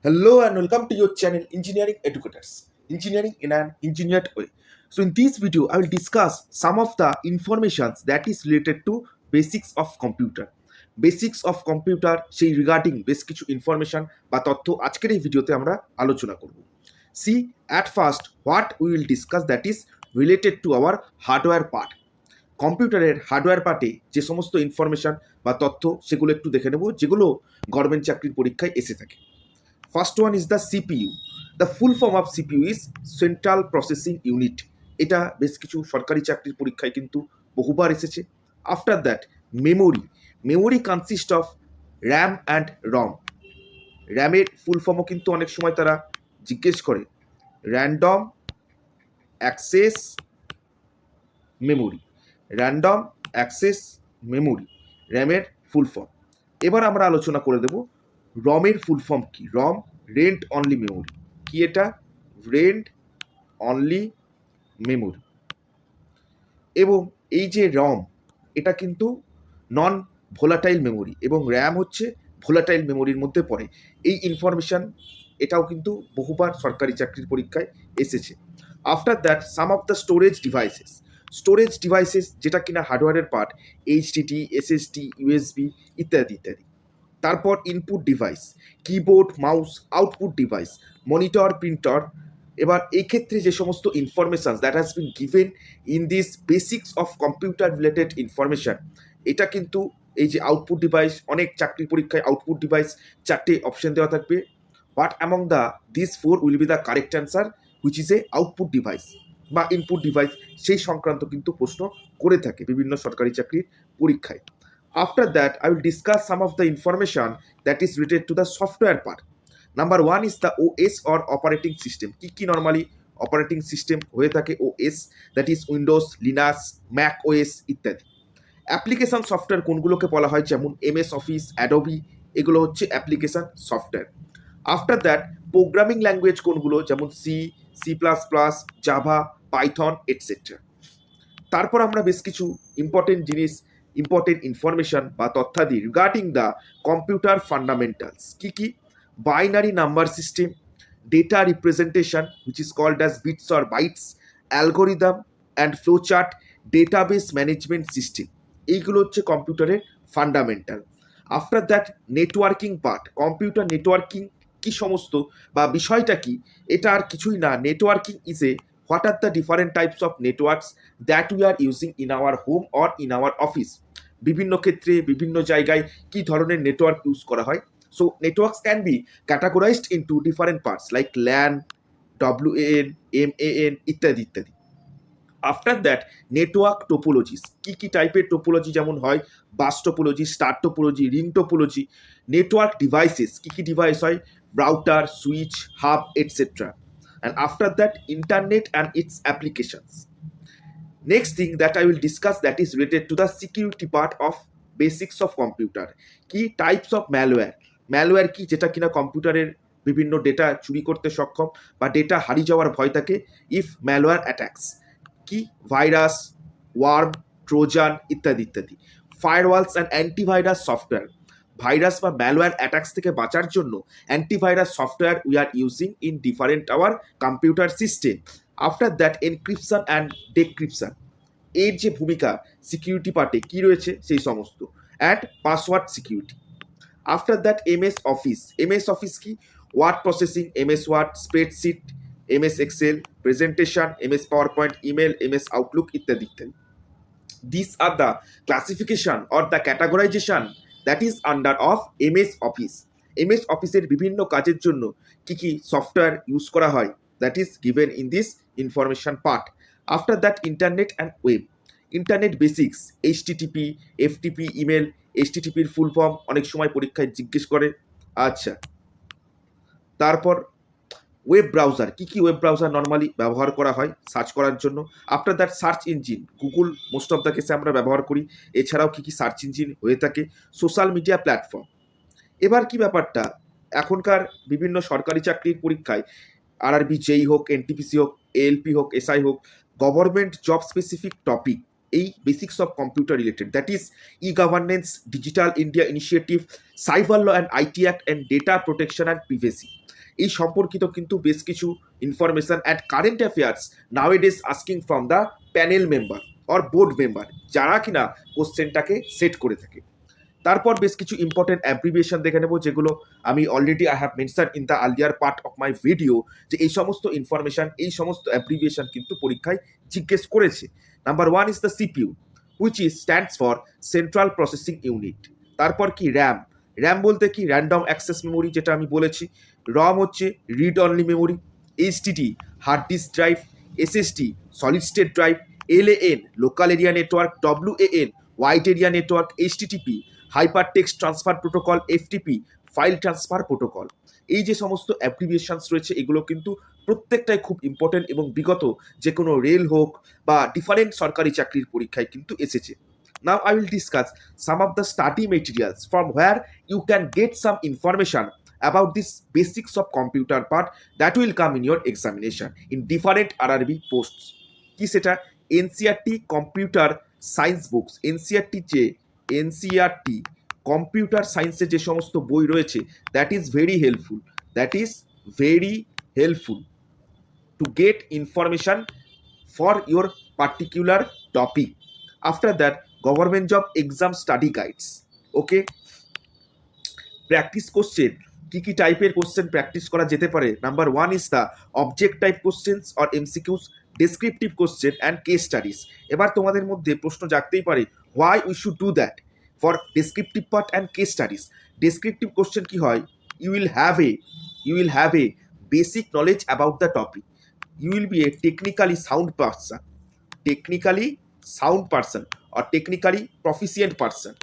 Hello and welcome to your channel Engineering Educators, Engineering in an Engineered Way. So in this video, I will discuss some of the informations that is related to basics of computer. Basics of computer সেই regarding বেশ কিছু information বা তথ্য আজকের এই ভিডিওতে আমরা আলোচনা করব। See at first what we will discuss that is related to our hardware part. কম্পিউটারের হার্ডওয়্যার পার্টে যে সমস্ত ইনফরমেশন বা তথ্য সেগুলো একটু দেখে নেব, যেগুলো গভর্নমেন্ট চাকরির পরীক্ষায় এসে থাকে। First one is the CPU. The full form of CPU is Central Processing Unit. এটা বেশ কিছু সরকারি চাকরির পরীক্ষায় কিন্তু বহুবার এসেছে। After that memory. Memory consist of RAM and ROM. র্যামের ফুল ফর্মও কিন্তু অনেক সময় তারা জিজ্ঞেস করে, random access memory. Random access memory র্যামের ফুল ফর্ম। এবার আমরা আলোচনা করে দেব রমের ফুল ফর্ম কি। রম রেন্ট অনলি মেমোরি। কি এটা? Rent only memory. এবং এই যে রম, এটা কিন্তু নন ভোলাটাইল মেমোরি এবং র্যাম হচ্ছে ভোলাটাইল মেমোরির মধ্যে পড়ে। এই ইনফরমেশান এটাও কিন্তু বহুবার সরকারি চাকরির পরীক্ষায় এসেছে। After that some of the storage devices যেটা কিনা হার্ডওয়্যারের পার্ট, এইচডিডি, এসএসডি, ইউএসবি ইত্যাদি ইত্যাদি। তারপর input device, keyboard, mouse, output device, monitor, printer. এবার এই ক্ষেত্রে যে সমস্ত information that has been given in this basics of computer related information, এটা কিন্তু এই যে আউটপুট ডিভাইস, অনেক চাকরি পরীক্ষায় আউটপুট ডিভাইস 4টে অপশন দেওয়া থাকবে। What among the this 4 will be the correct answer which is a output device বা ইনপুট ডিভাইস, সেই সংক্রান্ত কিন্তু প্রশ্ন করে থাকে বিভিন্ন সরকারি চাকরির পরীক্ষায়। After that, I will discuss some of the information that is related to the software part. Number one is the OS or operating system. কি normally operating system হয়ে থাকে OS, that is Windows, Linux, macOS ইত্যাদি। Application software কোনগুলোকে বলা হয়, যেমন MS office, Adobe, এগুলো হচ্ছে application software. After that programming language কোনগুলো, যেমন C++, জাভা, পাইথন এটসেট্রা। তারপর আমরা বেশ কিছু ইম্পর্টেন্ট ইনফরমেশন বা তথ্যাদি রিগার্ডিং দ্য কম্পিউটার ফান্ডামেন্টালস। কি? Binary number system, data representation which is called as bits or bytes, algorithm and flowchart, database management system, এইগুলো হচ্ছে কম্পিউটারের fundamental. After that networking part. Computer networking কি সমস্ত বা বিষয়টা কি, এটা আর কিছুই না। Networking is a what are the different types of networks that we are using in our home or in our office। বিভিন্ন ক্ষেত্রে বিভিন্ন জায়গায় কি ধরনের নেটওয়ার্ক ইউজ করা হয়। So networks can be categorised into different parts like LAN, WAN, MAN ইত্যাদি ইত্যাদি। After that network topologies. কি টাইপের টোপোলজি যেমন হয়, bus topology, star topology, ring topology. Network devices, কি ডিভাইস হয়, router, switch, hub etcetera. And after that, internet and its applications. Next thing that I will discuss that is related to the security part of basics of computer. কি types of malware কি, যেটা কিনা কম্পিউটারের বিভিন্ন data চুরি করতে সক্ষম বা ডেটা হারিয়ে যাওয়ার ভয় থাকে, ইফ ম্যালওয়্যার অ্যাটাকস। কি ভাইরাস, ওয়ার্ম, ট্রোজান ইত্যাদি ইত্যাদি। Firewalls and antivirus software. Virus বা ম্যালওয়্যার অ্যাটাকস থেকে বাঁচার জন্য antivirus software we are using in different our computer system. After that encryption and decryption, এর যে ভূমিকা সিকিউরিটি পার্টে কি রয়েছে সেই সমস্ত। And password security. After that MS Office কি, word processing, MS Word, spreadsheet, MS Excel, presentation, MS PowerPoint, email, MS Outlook ইত্যাদি ইত্যাদি। These are the classification or the categorization that is under of MS Office. MS অফিসের বিভিন্ন কাজের জন্য কি software use করা হয়, that is given in this information part. After that, internet and web. Internet basics, HTTP, FTP, email. HTTPর full form অনেক সময় পরীক্ষায় জিজ্ঞেস করে। আচ্ছা, তারপর ওয়েব ব্রাউজার। কি ওয়েব ব্রাউজার নর্মালি ব্যবহার করা হয় সার্চ করার জন্য। After that search engine, Google most of the কেসে আমরা ব্যবহার করি। এছাড়াও কি সার্চ ইঞ্জিন হয়ে থাকে, সোশ্যাল মিডিয়া প্ল্যাটফর্ম। এবার কি ব্যাপারটা, এখনকার বিভিন্ন সরকারি চাকরির পরীক্ষায় RRB, JEE হোক, NTPC হোক, ALP হোক, SI হোক, গভর্নমেন্ট জব স্পেসিফিক টপিক এই basics of computer related, that is e governance, digital India initiative, cyber law and IT act and data protection and privacy, এই সম্পর্কিত কিন্তু বেশ কিছু information and current affairs knowledge asking from the panel member or board member, যারা কিনা কোশ্চেনটাকে set করে থাকে। তারপর বেশ কিছু ইম্পর্টেন্ট অ্যাব্রিভিয়েশন দেখে নেব, যেগুলো আমি already I have mention in the earlier part of my video, যে এই সমস্ত ইনফরমেশন, এই সমস্ত অ্যাব্রিভিয়েশন কিন্তু পরীক্ষায় জিজ্ঞেস করেছে। Number one is the CPU, which is stands for central processing unit. তারপর কি র্যাম, র্যাম বলতে কি র্যান্ডম অ্যাক্সেস মেমোরি, যেটা আমি বলেছি। রম হচ্ছে read only memory. HDD hard disk drive, SSD solid state drive, LAN local area network, WAN wide area network, HTTP hyper text transfer protocol, FTP file transfer protocol. এই যে সমস্ত applications রয়েছে, এগুলো কিন্তু প্রত্যেকটাই খুব ইম্পর্টেন্ট এবং বিগত যে কোনো রেল হোক বা ডিফারেন্ট সরকারি চাকরির পরীক্ষায় কিন্তু এসেছে। Now I will discuss some of the study materials from where you can get some information about this basics of computer part that will come in your examination in different RRB posts. কি সেটা? NCERT computer science books, NCERT computer সায়েন্সের যে সমস্ত বই রয়েছে, that is very helpful, that is very helpful to get information for your particular topic. After that, government job exam study guides. Okay, practice question, কি কি টাইপের question practice করা যেতে পারে? Number one is the object type questions or MCQs, descriptive question and case studies. এবার তোমাদের মধ্যে প্রশ্ন জাগতেই পারে, why we should do that for descriptive part and case studies. Descriptive question কি হয়? You will have a basic knowledge about the topic, you will be a technically sound person or technically proficient person,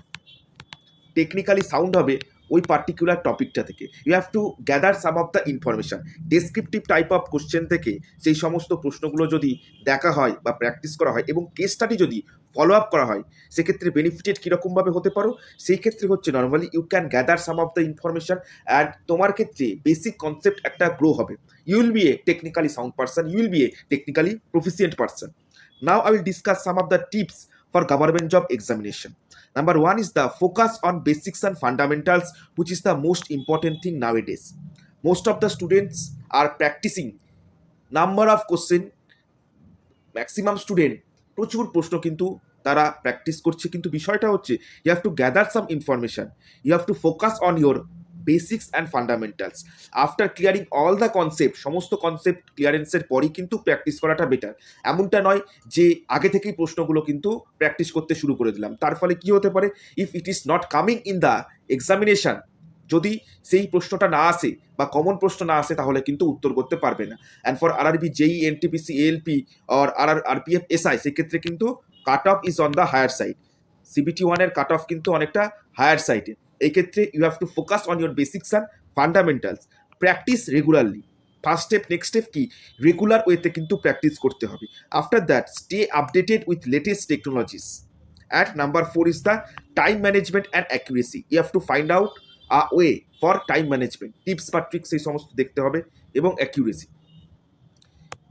technically sound হবে ওই particular টপিকটা থেকে। You have to gather some of the information. Descriptive type of question থেকে সেই সমস্ত প্রশ্নগুলো যদি দেখা হয় বা প্র্যাকটিস করা হয় এবং কেস স্টাডি যদি ফলো আপ করা হয়, সেক্ষেত্রে বেনিফিটেড কীরকমভাবে হতে পারো? সেই ক্ষেত্রে হচ্ছে normally you can gather some of the information and তোমার ক্ষেত্রে বেসিক কনসেপ্ট একটা গ্রো হবে। You will be a technically sound person, you will be a technically proficient person. Now I will discuss some of the tips for government job examination. Number one is the focus on basics and fundamentals, which is the most important thing nowadays. Most of the students are practicing number of question, maximum student প্রচুর প্রশ্ন কিন্তু তারা practice করছে, কিন্তু বিষয়টা হচ্ছে you have to gather some information, you have to focus on your basics and fundamentals. After clearing all the concept, সমস্ত concept ক্লিয়ারেন্সের পরই কিন্তু প্র্যাকটিস করাটা বেটার। এমনটা নয় যে আগে থেকেই প্রশ্নগুলো কিন্তু প্র্যাকটিস করতে শুরু করে দিলাম, তার ফলে কি হতে পারে? If it is not coming in the examination, যদি সেই প্রশ্নটা না আসে বা কমন প্রশ্ন না আসে, তাহলে কিন্তু উত্তর করতে পারবে না। And for RRB, JE, NTPC, ALP or RPF, SI, সেক্ষেত্রে কিন্তু cut off is on the higher side. CBT ওয়ানের কাট অফ কিন্তু অনেকটা হায়ার সাইডে। এই ক্ষেত্রে you have to focus on your basics and fundamentals, practice regularly. First step, next step কি? Regular ওয়েতে কিন্তু প্র্যাকটিস করতে হবে। After that, stay updated with latest technologies. At number four is the time management and accuracy. You have to find out a way for time management, tips বা tricks এই সমস্ত দেখতে হবে, এবং অ্যাকিউরেসি।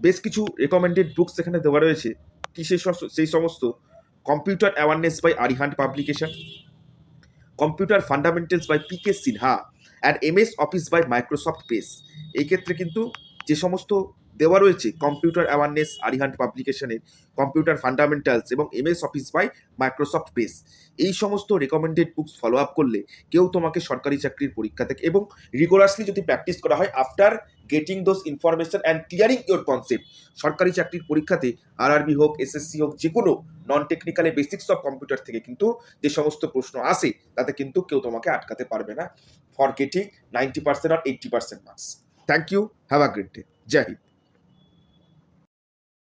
বেশ কিছু রেকমেন্ডেড বুকস এখানে দেওয়া রয়েছে। কি সেই সমস্ত? Computer awareness by Arihant publication, computer fundamentals by PK Sinha, and MS Office by Microsoft Press. এই ক্ষেত্রে কিন্তু যে সমস্ত দেওয়া রয়েছে কম্পিউটার অ্যাওয়ারনেস আরিহান্ট পাবলিকেশনের, কম্পিউটার ফান্ডামেন্টালস এবং MS Office by Microsoft Press, এই সমস্ত রেকমেন্ডেড বুকস ফলো আপ করলে কেউ তোমাকে সরকারি চাকরির পরীক্ষা থেকে, এবং রিগোরাসলি যদি প্র্যাকটিস করা হয় after getting those information and clearing your concept, সরকারি চাকরির পরীক্ষাতে আরআরবি হোক, এসএসসি হোক, যে কোনো নন টেকনিক্যালে বেসিক্স অফ কম্পিউটার থেকে কিন্তু যে সমস্ত প্রশ্ন আসে, তাতে কিন্তু কেউ তোমাকে আটকাতে পারবে না for getting 90% or 80% marks. Thank you, have a great day, জয় হিন্দ।